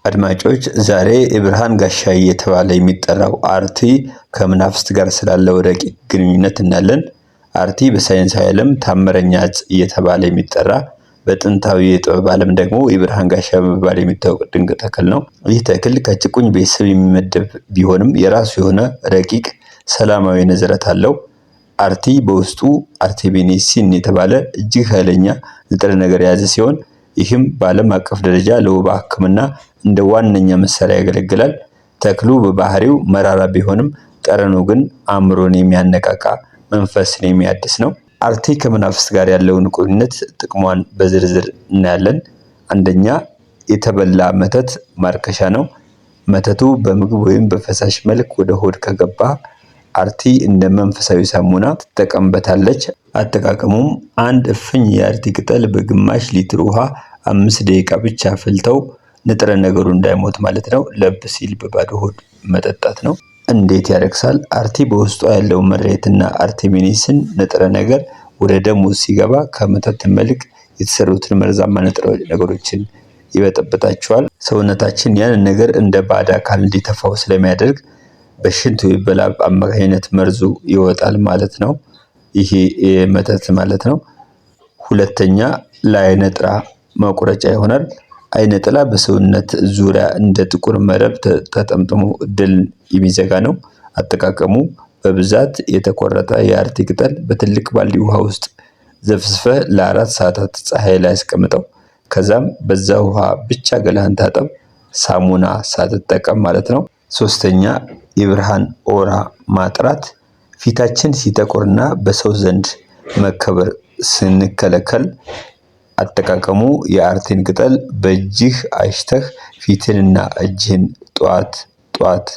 አድማጮች ዛሬ የብርሃን ጋሻ እየተባለ የሚጠራው አርቲ ከመናፍስት ጋር ስላለው ረቂቅ ግንኙነት እናያለን። አርቲ በሳይንሳዊ ዓለም ታምረኛ ዕፅ እየተባለ የሚጠራ በጥንታዊ የጥበብ ዓለም ደግሞ የብርሃን ጋሻ በመባል የሚታወቅ ድንቅ ተክል ነው። ይህ ተክል ከጭቁኝ ቤተሰብ የሚመደብ ቢሆንም የራሱ የሆነ ረቂቅ ሰላማዊ ንዝረት አለው። አርቲ በውስጡ አርቴሚሲን የተባለ እጅግ ኃይለኛ ንጥረ ነገር የያዘ ሲሆን ይህም በዓለም አቀፍ ደረጃ ለወባ ሕክምና እንደ ዋነኛ መሳሪያ ያገለግላል። ተክሉ በባህሪው መራራ ቢሆንም ጠረኑ ግን አእምሮን የሚያነቃቃ መንፈስን የሚያድስ ነው። አርቲ ከመናፍስት ጋር ያለውን ቁርኝነት ጥቅሟን በዝርዝር እናያለን። አንደኛ የተበላ መተት ማርከሻ ነው። መተቱ በምግብ ወይም በፈሳሽ መልክ ወደ ሆድ ከገባ አርቲ እንደ መንፈሳዊ ሳሙና ትጠቀምበታለች። አጠቃቀሙም አንድ እፍኝ የአርቲ ቅጠል በግማሽ ሊትር ውሃ 5 ደቂቃ ብቻ ፍልተው ንጥረ ነገሩ እንዳይሞት ማለት ነው ለብ ሲል በባዶ ሆድ መጠጣት ነው። እንዴት ያረክሳል? አርቲ በውስጡ ያለው መሬትና አርቴሚሲን ንጥረ ነገር ወደ ደም ውስጥ ሲገባ ከመተት መልክ የተሰሩትን መርዛማ ንጥረ ነገሮችን ይበጠብጣቸዋል። ሰውነታችን ያንን ነገር እንደ ባዕድ አካል እንዲተፋው ስለሚያደርግ በሽንት ወይ በላብ አማካኝነት መርዙ ይወጣል ማለት ነው። ይሄ መተት ማለት ነው። ሁለተኛ ለዓይነ ጥላ መቁረጫ ይሆናል። ዓይነ ጥላ በሰውነት ዙሪያ እንደ ጥቁር መረብ ተጠምጥሞ ድል የሚዘጋ ነው። አጠቃቀሙ በብዛት የተቆረጠ የአርቲ ቅጠል በትልቅ ባልዲ ውሃ ውስጥ ዘፍዝፈህ ለ4 ሰዓታት ፀሐይ ላይ አስቀምጠው። ከዛም በዛ ውሃ ብቻ ገላህን ታጠብ፣ ሳሙና ሳትጠቀም ማለት ነው። ሶስተኛ የብርሃን ኦራ ማጥራት። ፊታችን ሲጠቁርና በሰው ዘንድ መከበር ስንከለከል አጠቃቀሙ የአርቲን ቅጠል በእጅህ አሽተህ ፊትንና እጅህን ጧት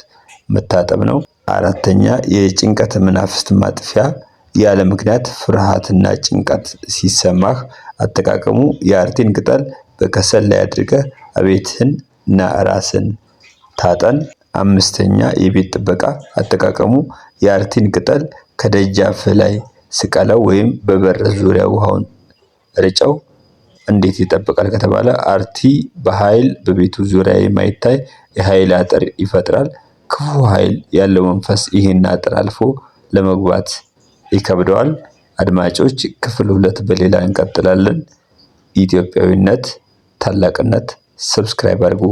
መታጠብ ነው። አራተኛ የጭንቀት መናፍስት ማጥፊያ። ያለ ምክንያት ፍርሃትና ጭንቀት ሲሰማህ አጠቃቀሙ የአርቲን ቅጠል በከሰል ላይ አድርገህ ቤትህንና ራስን ታጠን። አምስተኛ የቤት ጥበቃ። አጠቃቀሙ የአርቲን ቅጠል ከደጃፍ ላይ ስቀለው ወይም በበር ዙሪያ ውሃውን ርጨው። እንዴት ይጠብቃል ከተባለ አርቲ በኃይል በቤቱ ዙሪያ የማይታይ የኃይል አጥር ይፈጥራል። ክፉ ኃይል ያለው መንፈስ ይህን አጥር አልፎ ለመግባት ይከብደዋል። አድማጮች ክፍል 2 በሌላ እንቀጥላለን። ኢትዮጵያዊነት ታላቅነት። ሰብስክራይብ አድርጉ።